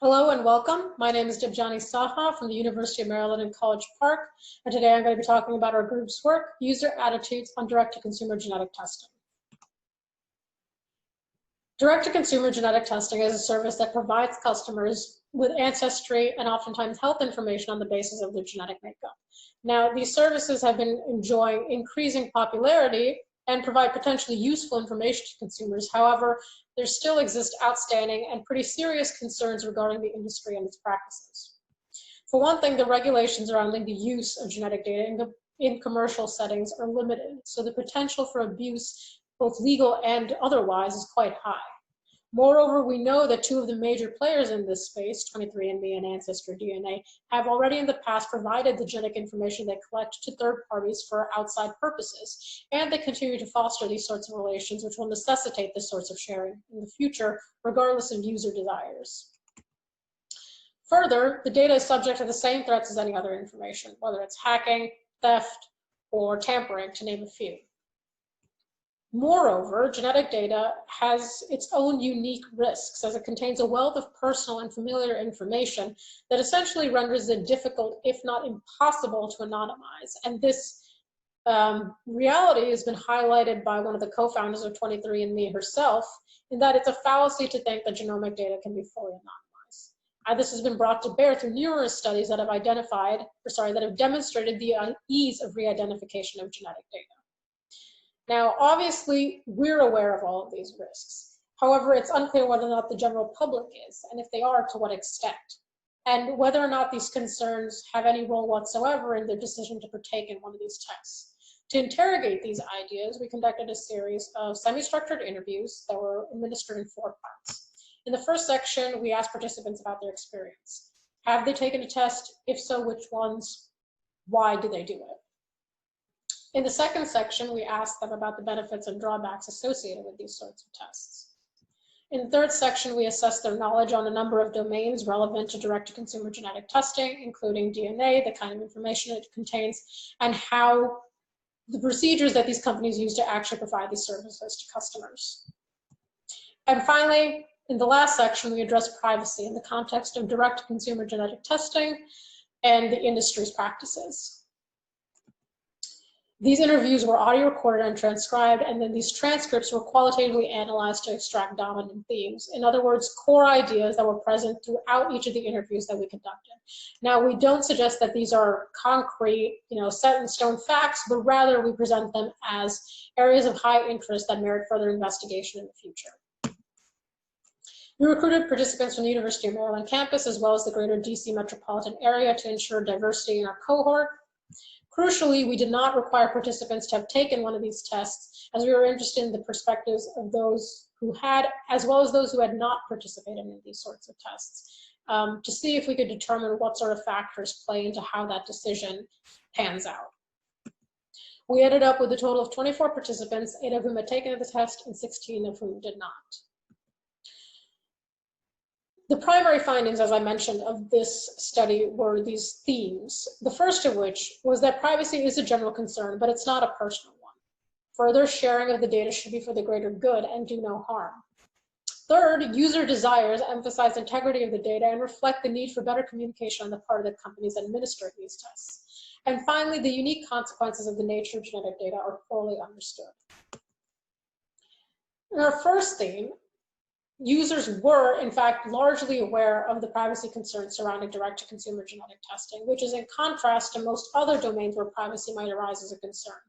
Hello and welcome. My name is Debjani Saha from the University of Maryland in College Park, and today I'm going to be talking about our group's work, User Attitudes on Direct-to-Consumer Genetic Testing. Direct-to-consumer genetic testing is a service that provides customers with ancestry and oftentimes health information on the basis of their genetic makeup. Now, these services have been enjoying increasing popularity and provide potentially useful information to consumers. However, there still exist outstanding and pretty serious concerns regarding the industry and its practices. For one thing, the regulations surrounding the use of genetic data in commercial settings are limited, so the potential for abuse, both legal and otherwise, is quite high. Moreover, we know that two of the major players in this space, 23andMe and Ancestry DNA, have already in the past provided the genetic information they collect to third parties for outside purposes, and they continue to foster these sorts of relations, which will necessitate this sorts of sharing in the future, regardless of user desires. Further, the data is subject to the same threats as any other information, whether it's hacking, theft, or tampering, to name a few. Moreover, genetic data has its own unique risks, as it contains a wealth of personal and familiar information that essentially renders it difficult, if not impossible, to anonymize. And this reality has been highlighted by one of the co-founders of 23andMe herself, in that it's a fallacy to think that genomic data can be fully anonymized. This has been brought to bear through numerous studies that have demonstrated the ease of re-identification of genetic data. Now, obviously, we're aware of all of these risks. However, it's unclear whether or not the general public is, and if they are, to what extent, and whether or not these concerns have any role whatsoever in their decision to partake in one of these tests. To interrogate these ideas, we conducted a series of semi-structured interviews that were administered in 4 parts. In the first section, we asked participants about their experience. Have they taken a test? If so, which ones? Why do they do it? In the second section, we asked them about the benefits and drawbacks associated with these sorts of tests. In the third section, we assessed their knowledge on a number of domains relevant to direct-to-consumer genetic testing, including DNA, the kind of information it contains, and how the procedures that these companies use to actually provide these services to customers. And finally, in the last section, we addressed privacy in the context of direct-to-consumer genetic testing and the industry's practices. These interviews were audio recorded and transcribed, and then these transcripts were qualitatively analyzed to extract dominant themes. In other words, core ideas that were present throughout each of the interviews that we conducted. Now, we don't suggest that these are concrete, set in stone facts, but rather we present them as areas of high interest that merit further investigation in the future. We recruited participants from the University of Maryland campus, as well as the greater DC metropolitan area, to ensure diversity in our cohort. Crucially, we did not require participants to have taken one of these tests, as we were interested in the perspectives of those who had, as well as those who had not participated in these sorts of tests, to see if we could determine what sort of factors play into how that decision pans out. We ended up with a total of 24 participants, 8 of whom had taken the test and 16 of whom did not. The primary findings, as I mentioned, of this study were these themes. The first of which was that privacy is a general concern, but it's not a personal one. Further, sharing of the data should be for the greater good and do no harm. Third, user desires emphasize integrity of the data and reflect the need for better communication on the part of the companies administering these tests. And finally, the unique consequences of the nature of genetic data are poorly understood. In our first theme, users were, in fact, largely aware of the privacy concerns surrounding direct-to-consumer genetic testing, which is in contrast to most other domains where privacy might arise as a concern,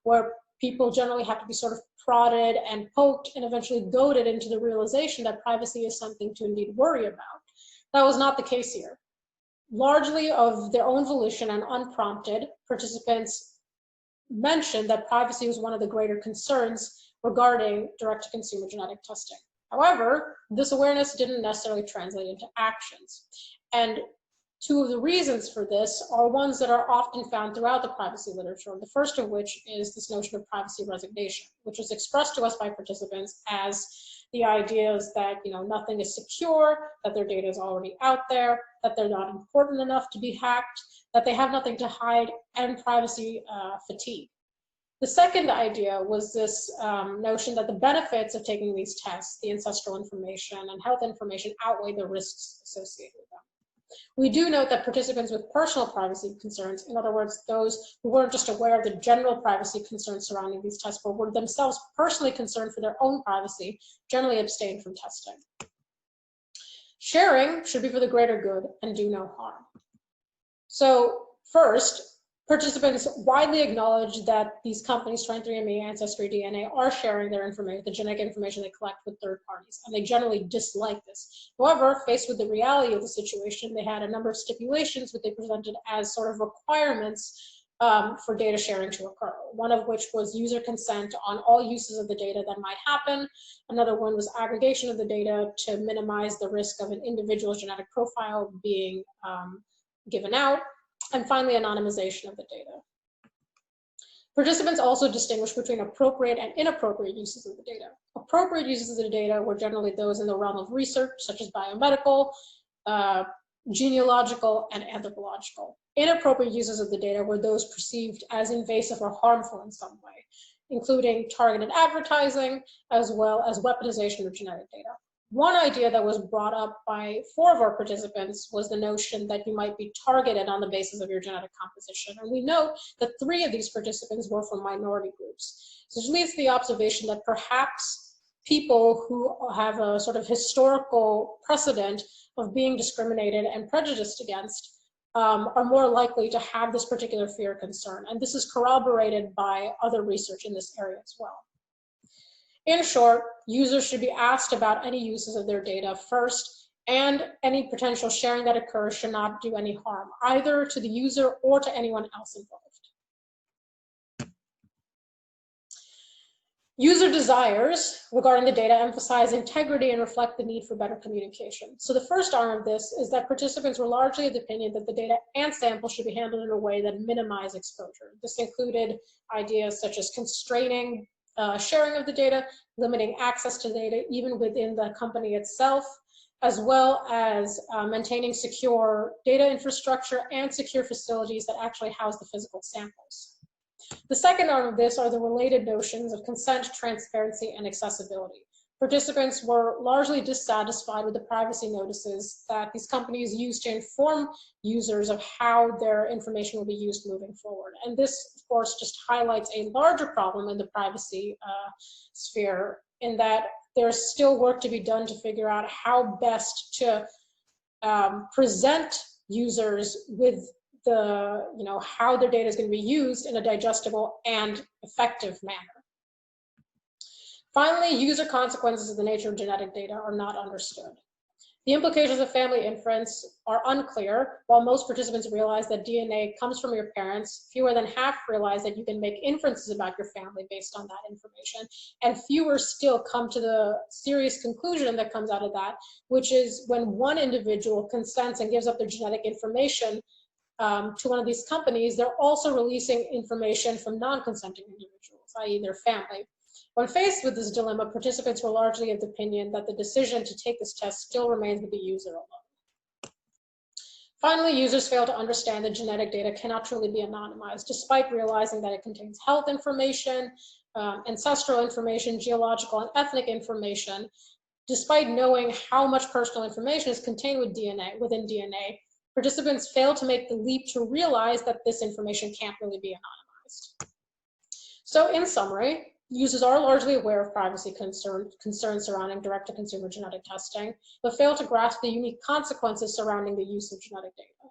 where people generally have to be sort of prodded and poked and eventually goaded into the realization that privacy is something to indeed worry about. That was not the case here. Largely of their own volition and unprompted, participants mentioned that privacy was one of the greater concerns regarding direct-to-consumer genetic testing. However, this awareness didn't necessarily translate into actions. And 2 of the reasons for this are ones that are often found throughout the privacy literature. The first of which is this notion of privacy resignation, which was expressed to us by participants as the ideas that nothing is secure, that their data is already out there, that they're not important enough to be hacked, that they have nothing to hide, and privacy fatigue. The second idea was this notion that the benefits of taking these tests, the ancestral information and health information, outweigh the risks associated with them. We do note that participants with personal privacy concerns, in other words, those who weren't just aware of the general privacy concerns surrounding these tests, but were themselves personally concerned for their own privacy, generally abstained from testing. Sharing should be for the greater good and do no harm. So first, participants widely acknowledge that these companies, 23andMe, Ancestry, DNA, are sharing their information, the genetic information they collect with third parties, and they generally dislike this. However, faced with the reality of the situation, they had a number of stipulations which they presented as sort of requirements for data sharing to occur. One of which was user consent on all uses of the data that might happen. Another one was aggregation of the data to minimize the risk of an individual's genetic profile being given out. And finally, anonymization of the data. Participants also distinguish between appropriate and inappropriate uses of the data. Appropriate uses of the data were generally those in the realm of research, such as biomedical, genealogical, and anthropological. Inappropriate uses of the data were those perceived as invasive or harmful in some way, including targeted advertising, as well as weaponization of genetic data. One idea that was brought up by 4 of our participants was the notion that you might be targeted on the basis of your genetic composition. And we note that 3 of these participants were from minority groups. So this leads to the observation that perhaps people who have a sort of historical precedent of being discriminated and prejudiced against are more likely to have this particular fear or concern. And this is corroborated by other research in this area as well. In short, users should be asked about any uses of their data first, and any potential sharing that occurs should not do any harm, either to the user or to anyone else involved. User desires regarding the data emphasize integrity and reflect the need for better communication. So the first arm of this is that participants were largely of the opinion that the data and sample should be handled in a way that minimize exposure. This included ideas such as constraining sharing of the data, limiting access to data even within the company itself, as well as maintaining secure data infrastructure and secure facilities that actually house the physical samples. The second arm of this are the related notions of consent, transparency, and accessibility. Participants were largely dissatisfied with the privacy notices that these companies use to inform users of how their information will be used moving forward. And this, of course, just highlights a larger problem in the privacy sphere, in that there's still work to be done to figure out how best to present users with the, how their data is going to be used in a digestible and effective manner. Finally, user consequences of the nature of genetic data are not understood. The implications of family inference are unclear. While most participants realize that DNA comes from your parents, fewer than half realize that you can make inferences about your family based on that information, and fewer still come to the serious conclusion that comes out of that, which is when one individual consents and gives up their genetic information to one of these companies, they're also releasing information from non-consenting individuals, i.e. their family. When faced with this dilemma, participants were largely of the opinion that the decision to take this test still remains with the user alone. Finally, users fail to understand that genetic data cannot truly be anonymized, despite realizing that it contains health information, ancestral information, geological and ethnic information. Despite knowing how much personal information is contained within DNA, participants fail to make the leap to realize that this information can't really be anonymized. So in summary, users are largely aware of privacy concerns surrounding direct-to-consumer genetic testing, but fail to grasp the unique consequences surrounding the use of genetic data.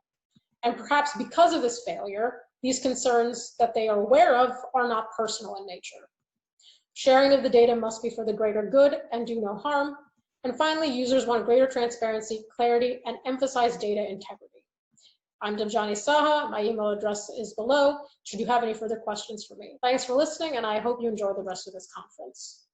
And perhaps because of this failure, these concerns that they are aware of are not personal in nature. Sharing of the data must be for the greater good and do no harm. And finally, users want greater transparency, clarity, and emphasize data integrity. I'm Debjani Saha. My email address is below should you have any further questions for me. Thanks for listening, and I hope you enjoy the rest of this conference.